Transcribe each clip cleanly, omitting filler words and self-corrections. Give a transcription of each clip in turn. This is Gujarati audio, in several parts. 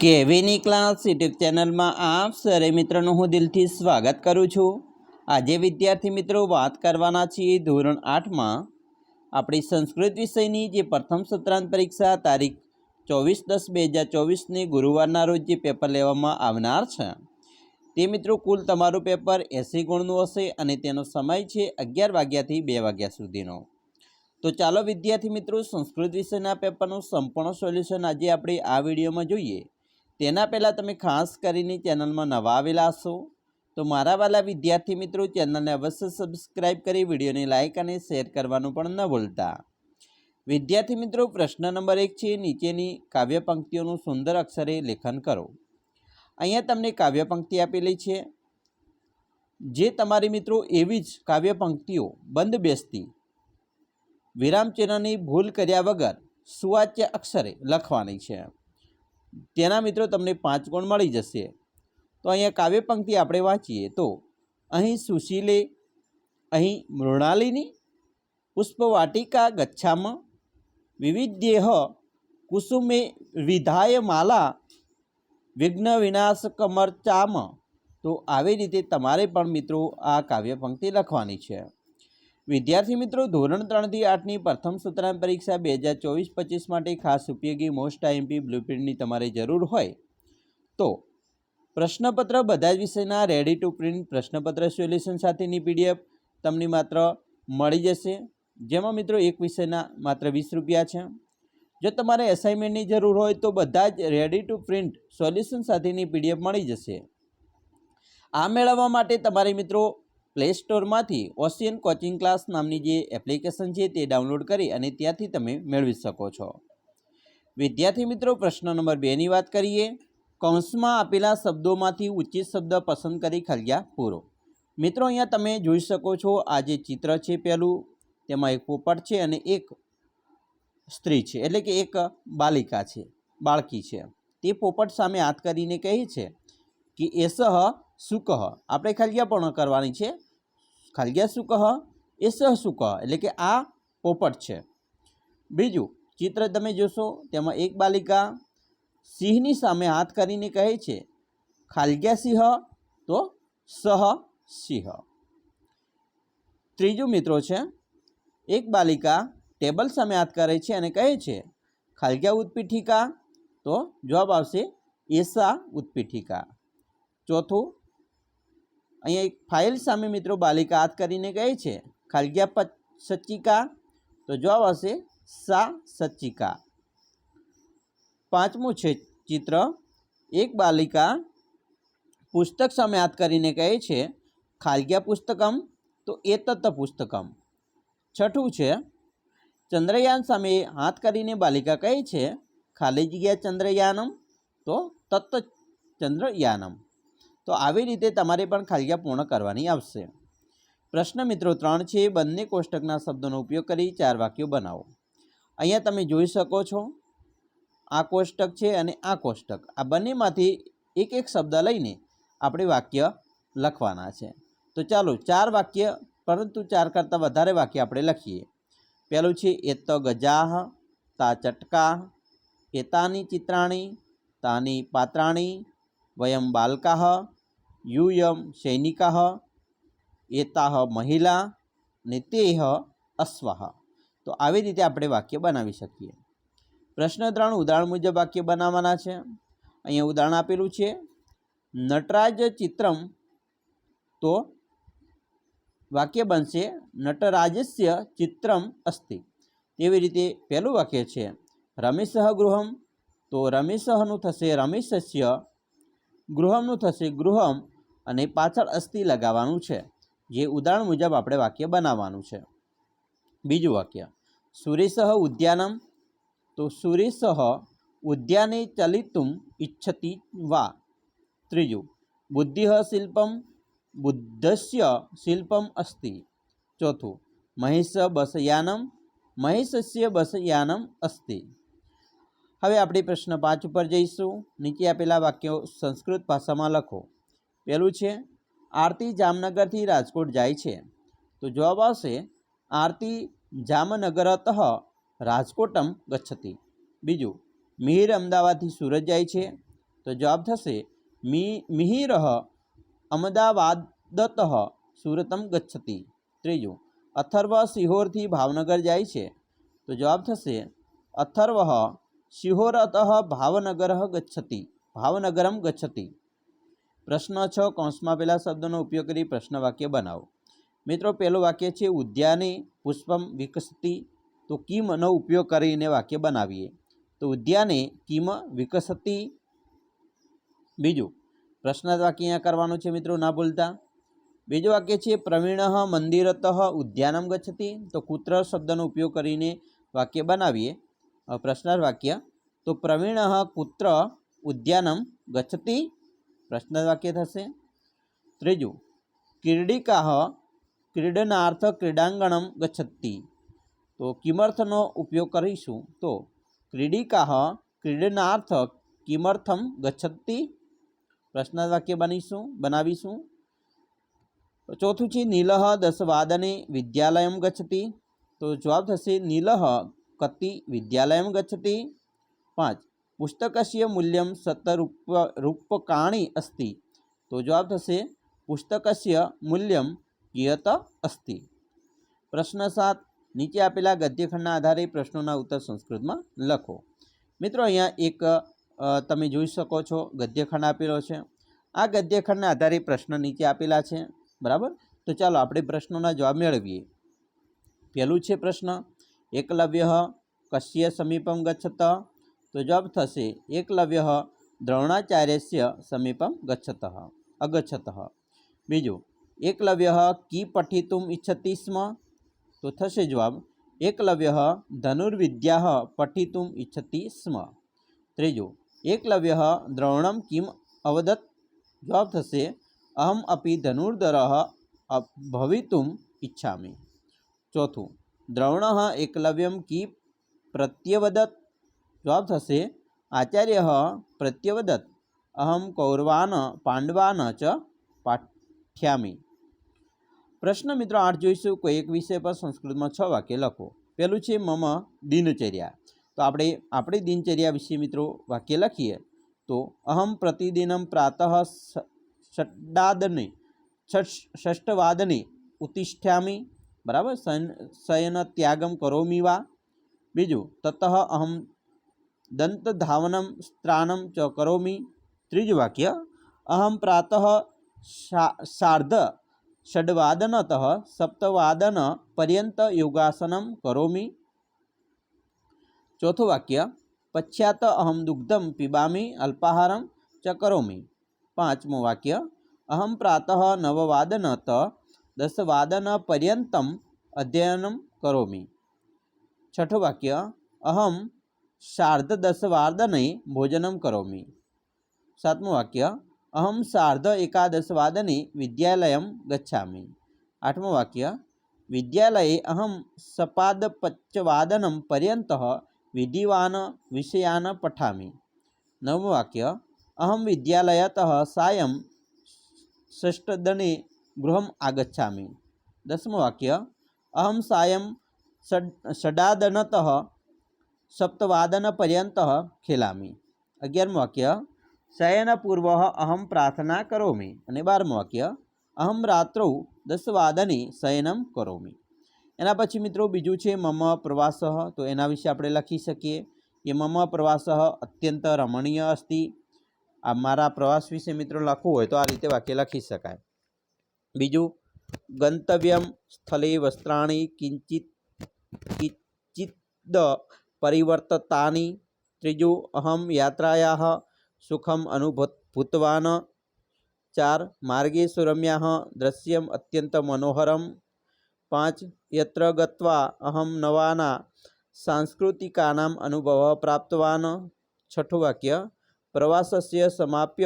કેવીની ક્લાસ યુટ્યુબ ચેનલમાં આપ સરે મિત્રોનું હું દિલથી સ્વાગત કરું છું। આજે વિદ્યાર્થી મિત્રો વાત કરવાના છીએ ધોરણ 8માં આપણી સંસ્કૃત વિષયની જે પ્રથમ સત્રાંત પરીક્ષા તારીખ 24/10/2024ની ગુરુવારના રોજ જે પેપર લેવામાં આવનાર છે તે મિત્રો કુલ તમારું પેપર 80 ગુણનું હશે અને તેનો સમય છે 11 વાગ્યાથી 2 વાગ્યા સુધીનો। તો ચાલો વિદ્યાર્થી મિત્રો સંસ્કૃત વિષયના પેપરનું સંપૂર્ણ સોલ્યુશન આજે આપણે આ વિડીયોમાં જોઈએ। તેના પહેલાં તમે ખાસ કરીને ચેનલમાં નવા આવેલા હશો તો મારા વાલા વિદ્યાર્થી મિત્રો ચેનલને અવશ્ય સબસ્ક્રાઈબ કરી વિડીયોને લાઇક અને શેર કરવાનું પણ ન ભૂલતા। વિદ્યાર્થી મિત્રો પ્રશ્ન નંબર 1 છે, નીચેની કાવ્ય પંક્તિઓનું સુંદર અક્ષરે લેખન કરો। અહીંયા તમને કાવ્ય પંક્તિ આપેલી છે, જે તમારી મિત્રો એવી જ કાવ્ય પંક્તિઓ બંધ બેસતી વિરામચિહ્નની ભૂલ કર્યા વગર સુવાચ્ય અક્ષરે લખવાની છે। તેના મિત્રો તમને 5 ગુણ મળી જશે। તો અહીંયા કાવ્ય પંક્તિ આપણે વાંચીએ તો અહીં સુશીલે, અહીં મૃણાલિની, પુષ્પવાટિકા ગચ્છામ, વિવિધ્યેહ કુસુમે વિધાય માલા, વિઘ્ન વિનાશકમર્ચામ। તો આવી રીતે તમારે પણ મિત્રો આ કાવ્ય પંક્તિ લખવાની છે। વિદ્યાર્થી મિત્રો ધોરણ 3 થી 8ની પ્રથમ સત્રાંત પરીક્ષા 2024-25 માટે ખાસ ઉપયોગી મોસ્ટ આઈએમપી બ્લુપ્રિન્ટની તમારે જરૂર હોય તો પ્રશ્નપત્ર બધા જ વિષયના રેડી ટુ પ્રિન્ટ પ્રશ્નપત્ર સોલ્યુશન સાથેની પીડીએફ તમને માત્ર મળી જશે, જેમાં મિત્રો એક વિષયના માત્ર 20 રૂપિયા છે। જો તમારે એસાઇનમેન્ટની જરૂર હોય તો બધા જ રેડી ટુ પ્રિન્ટ સોલ્યુશન સાથેની પીડીએફ મળી જશે। આ મેળવવા માટે તમારે મિત્રો પ્લે સ્ટોરમાંથી ઓશિયન કોચિંગ ક્લાસ નામની જે એપ્લિકેશન છે તે ડાઉનલોડ કરી અને ત્યાંથી તમે મેળવી શકો છો। વિદ્યાર્થી મિત્રો પ્રશ્ન નંબર 2ની વાત કરીએ। કૌંસમાં આપેલા શબ્દોમાંથી ઉચિત શબ્દ પસંદ કરી ખળગ્યા પૂરો। મિત્રો અહીંયા તમે જોઈ શકો છો આ જે ચિત્ર છે પહેલું તેમાં એક પોપટ છે અને એક સ્ત્રી છે, એટલે કે એક બાલિકા છે, બાળકી છે। તે પોપટ સામે હાથ કરીને કહે છે કે એસહ સુકહ, આપણે ખળગ્યા પૂર્ણ કરવાની છે। ખળગ્યા સુકહ એસહ સુકહ એટલે કે આ પોપટ છે। બીજું ચિત્ર તમે જોશો તેમાં એક બાલિકા સિંહની સામે હાથ કરીને કહે છે ખાલગ્યા સિંહ, તો સહ સિંહ। ત્રીજું મિત્રો છે એક બાલિકા ટેબલ સામે હાથ કરે છે અને કહે છે ખાલગ્યા ઉત્પીઠિકા, તો જવાબ આવશે એસા ઉત્પીઠિકા। ચોથું અહીંયા એક ફાઇલ સામે મિત્રો બાલિકા હાથ કરીને કહે છે ખાલગ્યા સચ્ચિકા, તો જવાબ આવશે સા સચ્ચિકા। પાંચમું છે ચિત્ર એક બાલિકા પુસ્તક સામે હાથ કરીને કહે છે ખાલગ્યા પુસ્તકમ, તો એતત પુસ્તકમ। છઠ્ઠું છે ચંદ્રયાન સામે હાથ કરીને બાલિકા કહે છે ખાલી જગ્યા ચંદ્રયાનમ, તો તત્ત ચંદ્રયાનમ। તો આવી રીતે તમારે પણ ખળગ્યા પૂર્ણ કરવાની આવશે। પ્રશ્ન મિત્રો 3 છે, બંને કોષ્ટકના શબ્દોનો ઉપયોગ કરી 4 વાક્યો બનાવો। અહીંયા તમે જોઈ શકો છો આ કોષ્ટક છે અને આ કોષ્ટક, આ બંનેમાંથી એક એક શબ્દ લઈને આપણે વાક્ય લખવાના છે। તો ચાલો 4 વાક્ય, પરંતુ 4 કરતાં વધારે વાક્ય આપણે લખીએ। પહેલું છે એત ગજાહ, તા ચટકા, એતાની ચિત્રાણી, તાની પાત્રાણી, વયમ બાલકાહ, યુયમ સૈનિકાહ, એતાહ મહિલા ને તેહ અશ્વાહ। તો આવી રીતે આપણે વાક્ય બનાવી શકીએ। પ્રશ્ન 3 ઉદાહરણ મુજબ વાક્ય બનાવવાના છે। અહીંયા ઉદાહરણ આપેલું છે નટરાજ ચિત્રમ, તો વાક્ય બનશે નટરાજસ્ય ચિત્રમ અસ્તિ। તેવી રીતે પહેલું વાક્ય છે રમેશઃ ગૃહમ, તો રમેશનું થશે રમેશસ્ય, ગૃહમનું થશે ગૃહમ અને પાછળ અસ્તિ લગાવવાનું છે, જે ઉદાહરણ મુજબ આપણે વાક્ય બનાવવાનું છે। બીજું વાક્ય સુરેશઃ ઉદ્યાનમ, તો સુરેશઃ ઉદ્યાને ચલિતુમ ઇચ્છતિ વા। ત્રીજું બુદ્ધિઃ શિલ્પમ, બુદ્ધસ્ય શિલ્પમ અસ્તિ। ચોથું મહેશ બસયાનમ, મહેશસ્ય બસયાનમ અસ્તિ। હવે આપણે પ્રશ્ન 5 ઉપર જઈશું। નીચે આપેલા વાક્યો સંસ્કૃત ભાષામાં લખો। પહેલું છે આરતી જામનગરથી રાજકોટ જાય છે, તો જવાબ આવશે આરતી જામનગરતઃ રાજકોટમ ગચ્છતિ। બીજું મિહિર અમદાવાદથી સુરત જાય છે, तो जवाब थशे मिहिरः अमदावादतः सूरतम गच्छति। त्रीजु अथर्व सिहोरथी भावनगर जाय छे, तो जवाब थशे अथर्वः सिहोरतः भावनगरः गच्छति, भावनगरम गच्छति। प्रश्न 6 कौंसमां पेला शब्दों उपयोग करी प्रश्न वाक्य बनावो। मित्रों पहलू वाक्य है उद्याने पुष्पम विकसति, तो किम नो उपयोग करीने वाक्य बनावीए। तो उद्याने किम विकसति। बीजू प्रश्नार्थ वाक्य अहींया करवानुं छे मित्रों, ना भूलता। बीजो वाक्य है प्रवीणः मंदिरतः उद्यानम गच्छति, तो कुत्र शब्दनो उपयोग करीने वाक्य बनावीए प्रश्नार्थ वाक्य। तो प्रवीणः कुत्र उद्यानम गच्छति, प्रश्नार्थ वाक्य थशे। त्रीजु क्रीडिकाः क्रीडनार्थ क्रीडांगणम गच्छति, तो किमर्थनो उपयोग करीशुं। तो क्रीडिकाः क्रीडनार्थ किमर्थम गच्छति, प्रश्नार्थ वाक्य बनावीशुं। चौथुं छे नीलः 10 वादने विद्यालयं गच्छति, तो जवाब थशे नीलः कति विद्यालयं गच्छति। 5 पुस्तकस्य मूल्यं 7 रूप्यकाणि अस्ति, तो जवाब थशे पुस्तकस्य मूल्यं कियत् अस्ति। प्रश्न 7 नीचे आपेला गद्यखंडना आधारे प्रश्नों उत्तर संस्कृत में लखो। मित्रों अहींया एक तमे जोई शको छो गद्यखंड आपेलो छे। आ गद्यखंडना आधारे प्रश्न नीचे आपेला छे, बराबर। तो चलो आपणे प्रश्नों जवाब मेळवीए। पहेलुं छे प्रश्न एकलव्यः कस्य समीपं गच्छत, तो जवाब थशे एकलव्यः द्रोणाचार्यस्य समीपं अगच्छतः। बीजो एकलव्यः की पठितुम् इच्छति स्म, तो थशे जवाब एकलव्यः धनुर्विद्याः पठितुम् इच्छति स्म। त्रीजो एकलव्यः द्रोणं किम् अवदत्, जवाब थशे अहम अपि धनुर्धरः भवितुम् इच्छामि। चौथुं द्रोणः एकलव्यं की प्रत्यवदत्, जवाब थशे आचार्यः प्रत्यवदत् अहम कौरवान् पांडवान् च पाठ्यामि। प्रश्न मित्रों 8 जोईशुं। कोई एक विषय पर संस्कृत में 6 वाक्य लखो। पहलू है मम दिनचर्या, तो आपणे दिनचर्या विषय मित्रों वाक्य लखीए। तो अहम प्रतिदिनं प्रातः 6:30 उत्तिष्ठामि, बराबर। शयन त्यागं करोमि वा। बीजू ततः अहम दंतधावनं स्नानं च करोमि। त्रीजु वाक्य अहम प्रातः 6:30 7:00 योगासनं करोमि। चौथो वाक्य पश्चात अहम दुग्धं पिबामि अल्पाहारं च करोमि। पांचमो वाक्य अहम प्रातः 9:00 अध्ययनं करोमि। छठो वाक्य अहम 10:30 भोजनं करोमि। सातमो वाक्य अहम 11:30 विद्यालयं गच्छामि। आठमो वाक्य विद्यालये अहम 5:15 विधिवान् विषयान् पठामि। नवमो वाक्य अहम विद्यालयतः सायं 6 गृहम् आगच्छामि। दशमो वाक्य अहम सायं 7:30 खेलामि। 11मो वाक्य शयनपूर्वः अहम प्रार्थना करोमि। अने 12मो वाक्य अहम रात्रौ 10 शयनं करोमि। एना पछी मित्रों बीजू है मम प्रवासः, तो एना विषे आपणे लखी सकीए कि मम प्रवासः अत्यंत रमणीय अस्ति। आ मारा प्रवास विषे मित्रों लखવું હોય तो आ रीते वाक्य लखी शकाय। बीजू गंतव्यं स्थले वस्त्राणि किंचित् परिवर्तितानि। त्रीजु अहम यात्रायाः सुखम अनुभूतवान्। 4 मार्गे सुरम्याः दृश्यम अत्यंत मनोहरम। 5 यत्र गत्वा अहम नवाना सांस्कृतिकानाम् अनुभवः प्राप्तवान्। छठो वाक्य प्रवासस्य समाप्य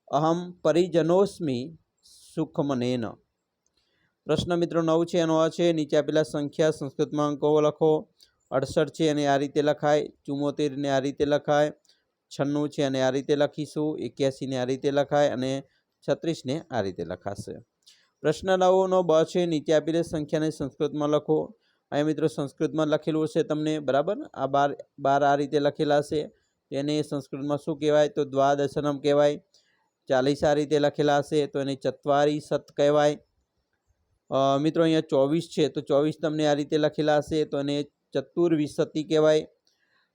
अहम परिजनोस्मि सुखमनेन। प्रश्न मित्रों 9 है एनो है नीचे आपेला संख्या संस्कृत में अंको लखो। 68 है आ रीते लखाय। 74 ने आ रीते लखाय। 96 है आ रीते लखीशू। 81 ने आ रीते लखाय अने 36 ने आ रीते लखाशे। प्रश्न 9 नो ब है नीचे आपेली संख्या ने संस्कृत में लखो। आ मित्रों संस्कृत में लखेलू है तमने, बराबर। आ 12 आ रीते लखेला है। તેને સંસ્કૃતમાં શું કહેવાય? તો દ્વાદશનમ કહેવાય. 40 આ રીતે લખેલા હશે તો એને ચત્વારીશત કહેવાય. મિત્રો અહીંયા 24 છે તો 24 તમને આ રીતે લખેલા હશે તો એને ચતુર્વિશતિ કહેવાય.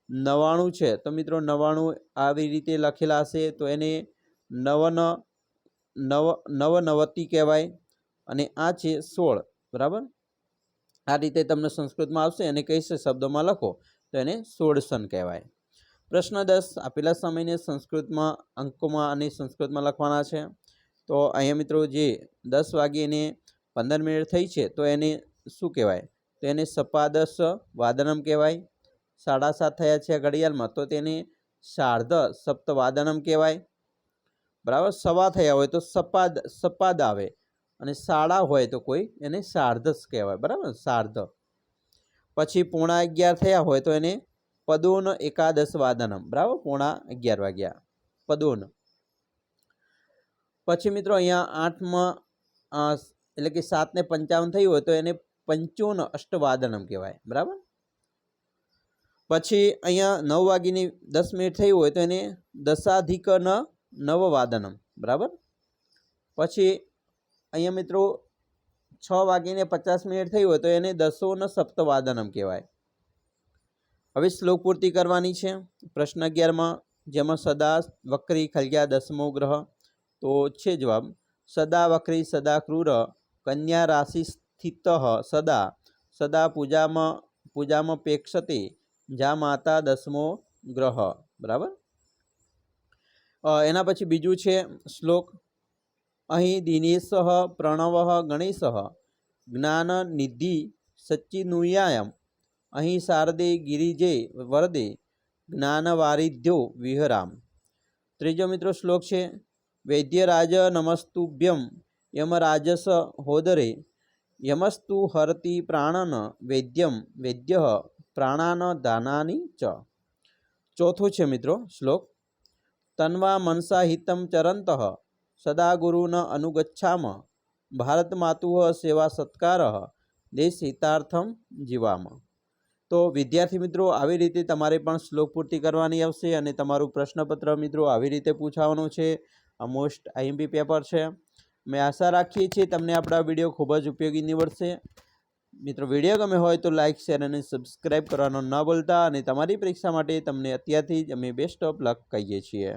99 છે તો મિત્રો 99 આવી રીતે લખેલા હશે તો એને નવનવતિ કહેવાય. અને આ છે 16, બરાબર. આ રીતે તમને સંસ્કૃતમાં આવશે અને કઈ શબ્દોમાં લખો તો એને ષોડશન કહેવાય. પ્રશ્ન 10 આપેલા સમયને સંસ્કૃતમાં અંકોમાં અને સંસ્કૃતમાં લખવાના છે. તો અહીંયા મિત્રો જે 10 વાગ્યે 15 મિનિટ થઈ છે તો એને શું કહેવાય? તો એને સપાદશ વાદનમ કહેવાય. 7:30 થયા છે ઘડિયાળમાં તો તેને સાર્ધ સપ્તવાદનમ કહેવાય, બરાબર. સવા થયા હોય તો સપાદ આવે અને સાડા હોય તો કોઈ એને સાર્ધસ કહેવાય, બરાબર, સાર્ધ. પછી 11:15 થયા હોય તો એને પદોન એકાદશ વાદનમ, બરાબર, 11:15 વાગ્યા પદોન. પછી મિત્રો અહીંયા 8માં એટલે કે 7:55 થયું હોય તો એને પંચોન અષ્ટવાદનમ કહેવાય, બરાબર. પછી અહીંયા 9:10 થઈ હોય તો એને દશાધિક નવવાદનમ, બરાબર. પછી અહીંયા મિત્રો 6:50 થઈ હોય તો એને દશોન સપ્તવાદનમ કહેવાય. હવે શ્લોક પૂર્તિ કરવાની છે. પ્રશ્ન 11માં જેમાં સદા વક્રી ખલ્યા 10મો ગ્રહ તો છે જવાબ સદા વક્રી સદા ક્રૂર કન્યા રાશિ સ્થિત સદા સદા પૂજામાં પેક્ષતે જા માતા 10મો ગ્રહ, બરાબર. એના પછી બીજું છે શ્લોક અહીં દિનેશ પ્રણવ ગણેશ જ્ઞાન નિધિ સચ્ચિનુયાયમ અહીં શારદે ગિરિજે વરદે જ્ઞાનવારિધ્યો વિહરામ. ત્રીજો મિત્રો શ્લોક છે વૈદ્યરાજ નમસ્તુભ્યમ યમરાજસ હોદરે યમસ્તુ હરતિ પ્રાણન વૈદ્યમ વૈદ્ય પ્રાણાન દાનાની ચ. ચોથું છે મિત્રો શ્લોક તન્વા મનસા હિતમ ચરંત સદા ગુરુન અનુગચ્છામ ભારત માતુ સેવા સત્કાર દેશ હિતાર્થમ જીવામ. તો વિદ્યાર્થી મિત્રો આવી રીતે તમારે પણ શ્લોક પૂર્તિ કરવાની આવશે અને તમારું પ્રશ્નપત્ર મિત્રો આવી રીતે પૂછાવાનું છે. આ મોસ્ટ આઈએમપી પેપર છે. મેં આશા રાખીએ છીએ તમને આપણા વિડીયો ખૂબ જ ઉપયોગી નીવડશે. મિત્રો વિડીયો ગમે હોય તો લાઇક શેર અને સબસ્ક્રાઈબ કરવાનું ન ભૂલતા અને તમારી પરીક્ષા માટે તમને અત્યારથી જ અમે બેસ્ટ ઓફ લક કહીએ છીએ.